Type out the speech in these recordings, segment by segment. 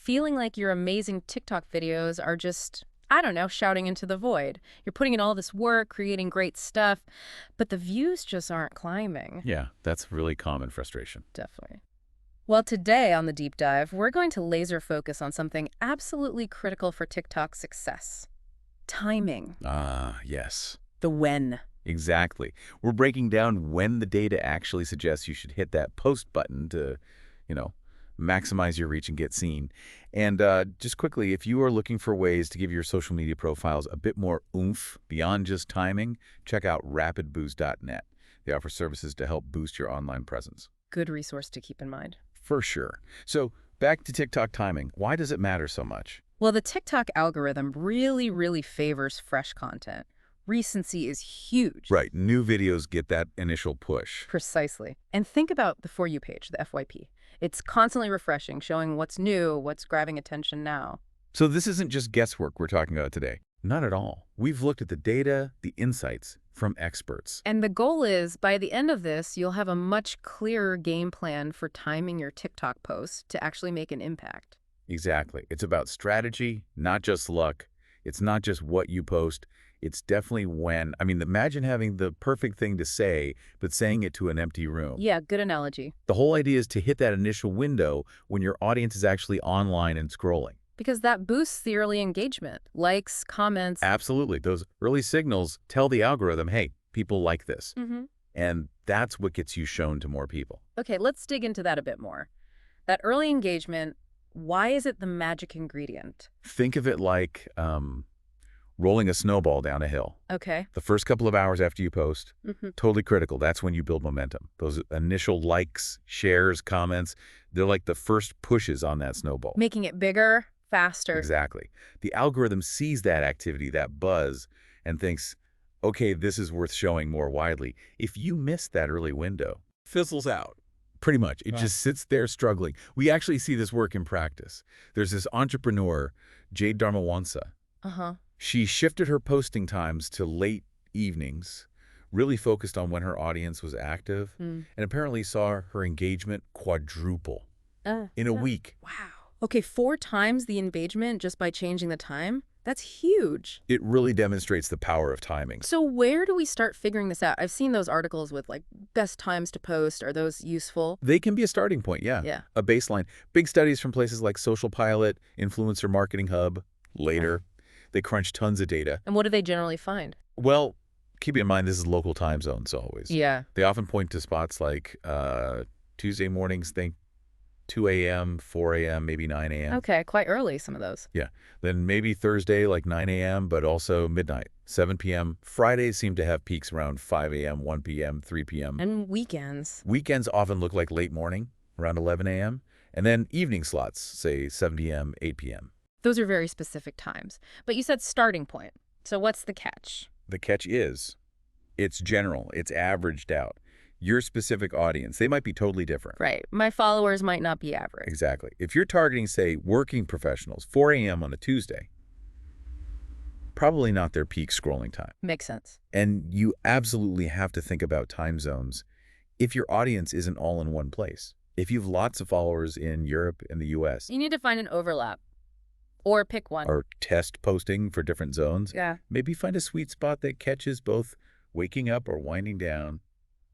feeling like your amazing TikTok videos are just, I don't know, shouting into the void. You're putting in all this work, creating great stuff, but the views just aren't climbing. Yeah, that's really common frustration. Definitely. Well, today on the deep dive, we're going to laser focus on something absolutely critical for TikTok's success. Timing. Ah, yes. The when. Exactly. We're breaking down when the data actually suggests you should hit that post button to, you know, maximize your reach and get seen. And just quickly, if you are looking for ways to give your social media profiles a bit more oomph beyond just timing, check out rapidboost.net. They offer services to help boost your online presence. Good resource to keep in mind. For sure. So back to TikTok timing. Why does it matter so much? Well, the TikTok algorithm really favors fresh content. Recency is huge. Right. New videos get that initial push. Precisely. And think about the For You page, the FYP. It's constantly refreshing, showing what's new, what's grabbing attention now. So this isn't just guesswork we're talking about today. Not at all. We've looked at the data, the insights from experts. And the goal is, by the end of this, you'll have a much clearer game plan for timing your TikTok posts to actually make an impact. Exactly. It's about strategy, not just luck. It's not just what you post. It's definitely when. I mean, imagine having the perfect thing to say, but saying it to an empty room. Yeah, good analogy. The whole idea is to hit that initial window when your audience is actually online and scrolling. Because that boosts the early engagement. Likes, comments. Absolutely. Those early signals tell the algorithm, hey, people like this. Mm-hmm. And that's what gets you shown to more people. Okay, let's dig into that a bit more. That early engagement, why is it the magic ingredient? Think of it like rolling a snowball down a hill. Okay. The first couple of hours after you post, Mm-hmm. totally critical. That's when you build momentum. Those initial likes, shares, comments, they're like the first pushes on that snowball. Making it bigger, faster. Exactly. The algorithm sees that activity, that buzz, and thinks, okay, this is worth showing more widely. If you miss that early window, fizzles out. Pretty much. It just sits there struggling. We actually see this work in practice. There's this entrepreneur, Jade Dharmawansa. Uh-huh. She shifted her posting times to late evenings, really focused on when her audience was active, and apparently saw her engagement quadruple in a week. Wow. Okay, 4 times the engagement just by changing the time? That's huge. It really demonstrates the power of timing. So where do we start figuring this out? I've seen those articles with like best times to post. Are those useful? They can be a starting point, yeah. Yeah. A baseline. Big studies from places like Social Pilot, Influencer Marketing Hub, Later. They crunch tons of data. And what do they generally find? Well, keep in mind this is local time zones always. Yeah. They often point to spots like Tuesday mornings, think 2 a.m., 4 a.m., maybe 9 a.m. Okay, quite early, some of those. Yeah. Then maybe Thursday, like 9 a.m., but also midnight, 7 p.m. Fridays seem to have peaks around 5 a.m., 1 p.m., 3 p.m. And weekends. Weekends often look like late morning, around 11 a.m., and then evening slots, say 7 p.m., 8 p.m. Those are very specific times. But you said starting point. So what's the catch? The catch is, it's general, it's averaged out. Your specific audience, they might be totally different. Right. My followers might not be average. Exactly. If you're targeting, say, working professionals, 4 a.m. on a Tuesday, probably not their peak scrolling time. Makes sense. And you absolutely have to think about time zones if your audience isn't all in one place. If you have lots of followers in Europe and the US, You need to find an overlap. Or pick one. or test posting for different zones, Yeah. maybe find a sweet spot that catches both waking up or winding down.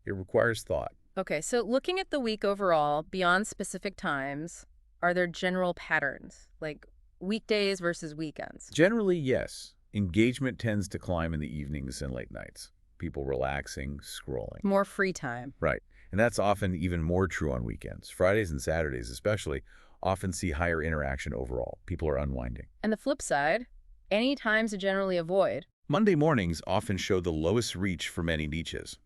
It requires thought. Okay, so looking at the week overall, beyond specific times, are there general patterns? Like weekdays versus weekends? Generally, yes. Engagement tends to climb in the evenings and late nights. People relaxing, scrolling. More free time. Right. And that's often even more true on weekends. Fridays and Saturdays especially often see higher interaction overall. People are unwinding. And the flip side, any times to generally avoid. Monday mornings often show the lowest reach for many niches.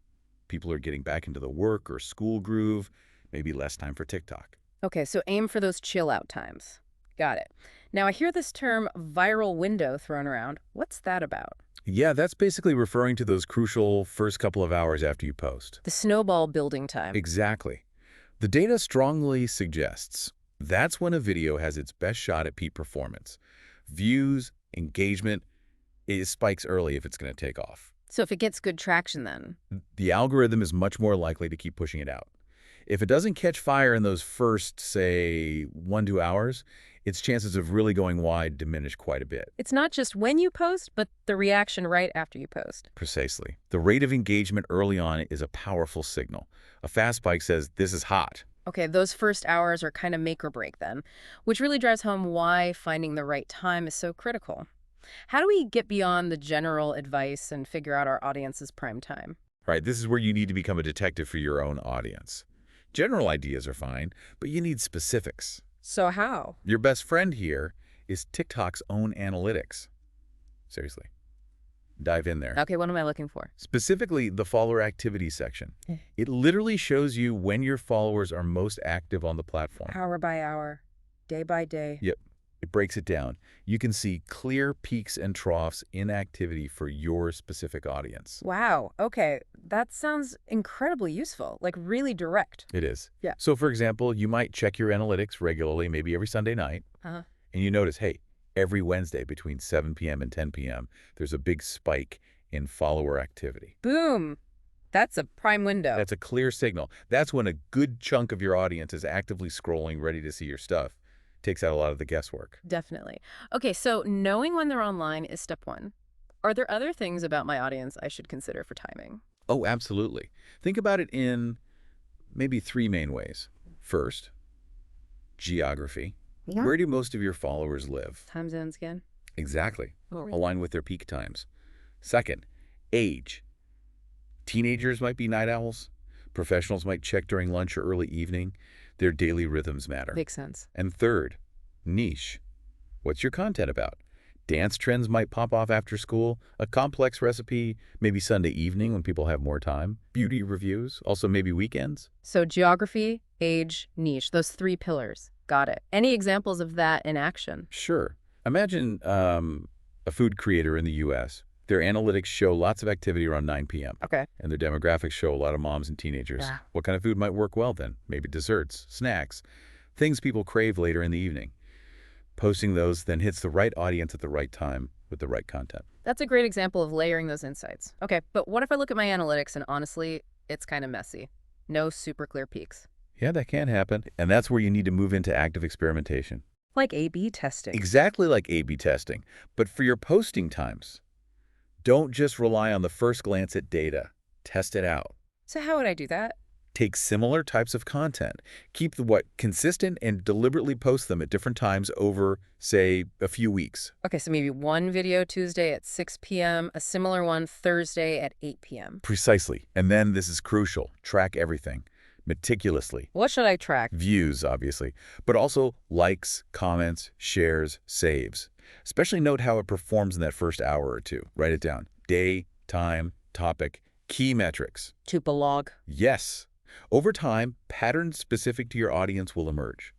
People are getting back into the work or school groove, maybe less time for TikTok. Okay, so aim for those chill out times. Got it. Now I hear this term viral window thrown around. What's that about? Yeah, that's basically referring to those crucial first couple of hours after you post. The snowball building time. Exactly. The data strongly suggests that's when a video has its best shot at peak performance. Views, engagement, it spikes early if it's going to take off. So if it gets good traction then. The algorithm is much more likely to keep pushing it out. If it doesn't catch fire in those first, say, 1-2 hours, its chances of really going wide diminish quite a bit. It's not just when you post, but the reaction right after you post. Precisely. The rate of engagement early on is a powerful signal. A fast spike says, this is hot. Okay, those first hours are kind of make or break then, which really drives home why finding the right time is so critical. How do we get beyond the general advice and figure out our audience's prime time? Right, this is where you need to become a detective for your own audience. General ideas are fine, but you need specifics. So how? Your best friend here is TikTok's own analytics. Seriously. Dive in there. Okay, what am I looking for? Specifically, the follower activity section. It literally shows you when your followers are most active on the platform. Hour by hour, day by day. Yep. It breaks it down. You can see clear peaks and troughs in activity for your specific audience. Wow, okay, that sounds incredibly useful, like really direct. It is. Yeah. So, for example, you might check your analytics regularly, maybe every Sunday night, Uh-huh. and you notice, hey, every Wednesday between 7 p.m. and 10 p.m., there's a big spike in follower activity. Boom! That's a prime window. That's a clear signal. That's when a good chunk of your audience is actively scrolling, ready to see your stuff. Takes out a lot of the guesswork. Definitely. Okay, so knowing when they're online is step one. Are there other things about my audience I should consider for timing? Oh, absolutely. Think about it in maybe three main ways. First, geography. Yeah. Where do most of your followers live? Time zones again? Exactly. Oh, Align with their peak times. Second, age. Teenagers might be night owls. Professionals might check during lunch or early evening. Their daily rhythms matter. makes sense. And third, niche. What's your content about? Dance trends might pop off after school, a complex recipe, maybe Sunday evening when people have more time, beauty reviews, also maybe weekends. So geography, age, niche, those three pillars. Got it. Any examples of that in action? Sure. Imagine a food creator in the U.S. Their analytics show lots of activity around 9 p.m. Okay. And their demographics show a lot of moms and teenagers. Yeah. What kind of food might work well then? Maybe desserts, snacks, things people crave later in the evening. Posting those then hits the right audience at the right time with the right content. That's a great example of layering those insights. Okay, but what if I look at my analytics and honestly, it's kind of messy? No super clear peaks. Yeah, that can happen. And that's where you need to move into active experimentation. Like A/B testing. Exactly like A/B testing. But for your posting times, don't just rely on the first glance at data. Test it out. So how would I do that? Take similar types of content. Keep the consistent and deliberately post them at different times over, say, a few weeks. Okay, so maybe one video Tuesday at 6 p.m., a similar one Thursday at 8 p.m. Precisely. And then this is crucial. Track everything meticulously. What should I track? Views, obviously, but also likes, comments, shares, saves. Especially note how it performs in that first hour or two. Write it down. Day, time, topic, key metrics. Tupolog. Yes. Over time, patterns specific to your audience will emerge.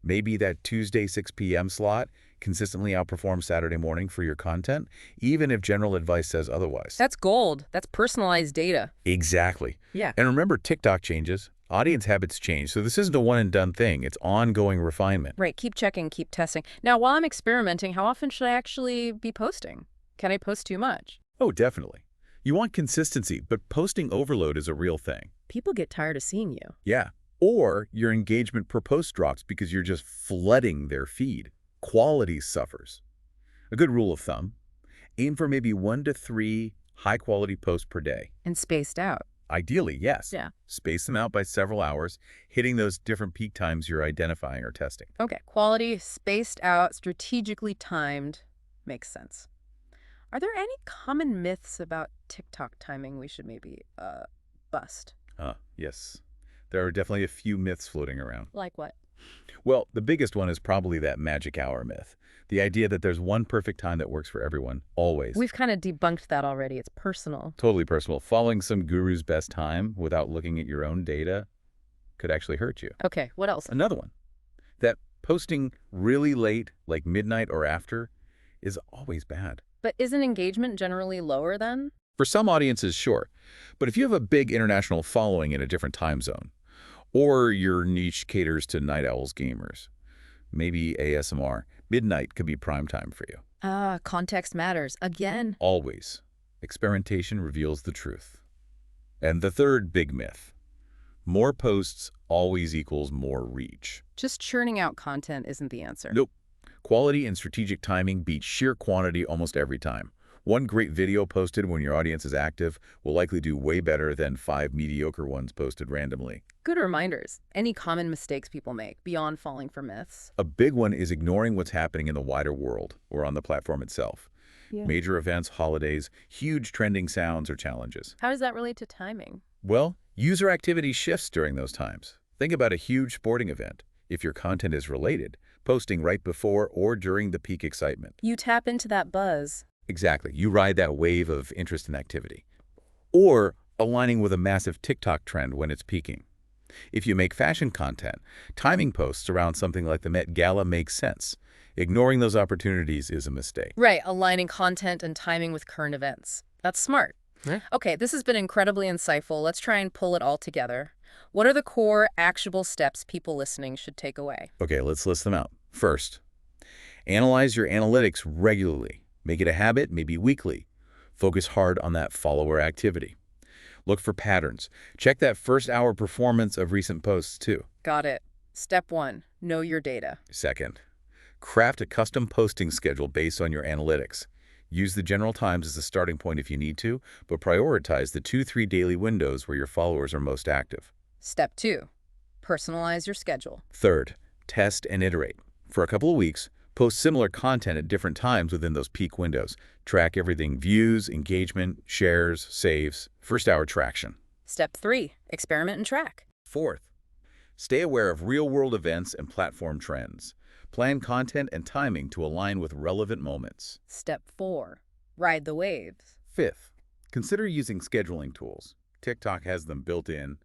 Maybe that Tuesday 6 p.m. slot consistently outperforms Saturday morning for your content, even if general advice says otherwise. That's gold. That's personalized data. Exactly. Yeah. And remember, TikTok changes. Audience habits change. So this isn't a one-and-done thing. It's ongoing refinement. Right. Keep checking, keep testing. Now, while I'm experimenting, how often should I actually be posting? Can I post too much? Oh, definitely. You want consistency, but posting overload is a real thing. People get tired of seeing you. Yeah. Or your engagement per post drops because you're just flooding their feed. Quality suffers. A good rule of thumb, aim for maybe 1 to 3 high-quality posts per day. And spaced out. Ideally, yes. Yeah. Space them out by several hours, hitting those different peak times you're identifying or testing. Okay. Quality, spaced out, strategically timed. Makes sense. Are there any common myths about TikTok timing we should maybe bust? Yes. There are definitely a few myths floating around. Like what? Well, the biggest one is probably that magic hour myth. The idea that there's one perfect time that works for everyone, always. We've kind of debunked that already. It's personal. Totally personal. Following some guru's best time without looking at your own data could actually hurt you. Okay, what else? Another one, that posting really late, like midnight or after, is always bad. But isn't engagement generally lower then? For some audiences, sure. But if you have a big international following in a different time zone, or your niche caters to night owls gamers, maybe ASMR, midnight could be prime time for you. Context matters. Again. Always. Experimentation reveals the truth. And the third big myth, more posts always equals more reach. Just churning out content isn't the answer. Nope. Quality and strategic timing beat sheer quantity almost every time. One great video posted when your audience is active will likely do way better than 5 mediocre ones posted randomly. Good reminders. Any common mistakes people make beyond falling for myths? A big one is ignoring what's happening in the wider world or on the platform itself. Yeah. Major events, holidays, huge trending sounds or challenges. How does that relate to timing? Well, user activity shifts during those times. Think about a huge sporting event. If your content is related, posting right before or during the peak excitement. You tap into that buzz. Exactly. You ride that wave of interest and activity. Or aligning with a massive TikTok trend when it's peaking. If you make fashion content, timing posts around something like the Met Gala makes sense. Ignoring those opportunities is a mistake. Right, aligning content and timing with current events. That's smart. Yeah. Okay, this has been incredibly insightful. Let's try and pull it all together. What are the core, actionable steps people listening should take away? Okay, let's list them out. First, analyze your analytics regularly. Make it a habit, maybe weekly. Focus hard on that follower activity. Look for patterns. Check that first hour performance of recent posts too. Got it. Step 1, know your data. Second, craft a custom posting schedule based on your analytics. Use the general times as a starting point if you need to, but prioritize the 2-3 daily windows where your followers are most active. Step 2, personalize your schedule. Third, test and iterate. For a couple of weeks, post similar content at different times within those peak windows. Track everything: views, engagement, shares, saves, first hour traction. Step 3, experiment and track. Fourth, stay aware of real-world events and platform trends. Plan content and timing to align with relevant moments. Step 4, ride the waves. Fifth, consider using scheduling tools. TikTok has them built in,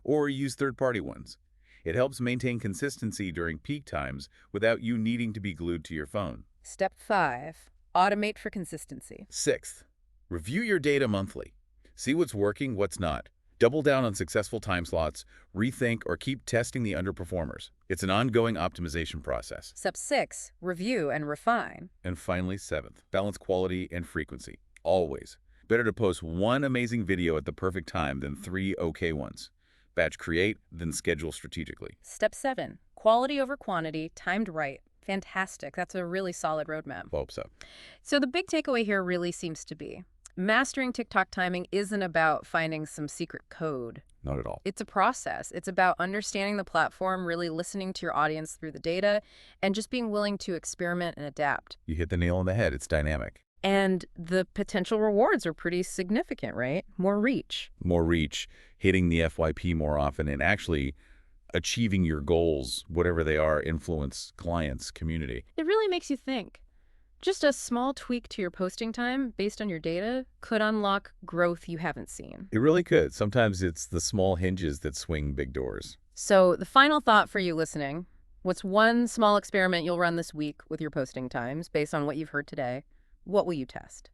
or use third-party ones. It helps maintain consistency during peak times without you needing to be glued to your phone. Step 5, automate for consistency. Sixth, review your data monthly. See what's working, what's not. Double down on successful time slots, rethink, or keep testing the underperformers. It's an ongoing optimization process. Step 6, review and refine. And finally, seventh, balance quality and frequency. Always. Better to post one amazing video at the perfect time than 3 okay ones. Batch create, then schedule strategically. Step 7, quality over quantity, timed right. Fantastic. That's a really solid roadmap. Hope so. So the big takeaway here really seems to be mastering TikTok timing isn't about finding some secret code. Not at all. It's a process. It's about understanding the platform, really listening to your audience through the data, and just being willing to experiment and adapt. You hit the nail on the head. It's dynamic. And the potential rewards are pretty significant, right? More reach. More reach, hitting the FYP more often, and actually achieving your goals, whatever they are, influence clients, community. It really makes you think. Just a small tweak to your posting time based on your data could unlock growth you haven't seen. It really could. Sometimes it's the small hinges that swing big doors. So the final thought for you listening, what's one small experiment you'll run this week with your posting times based on what you've heard today? What will you test?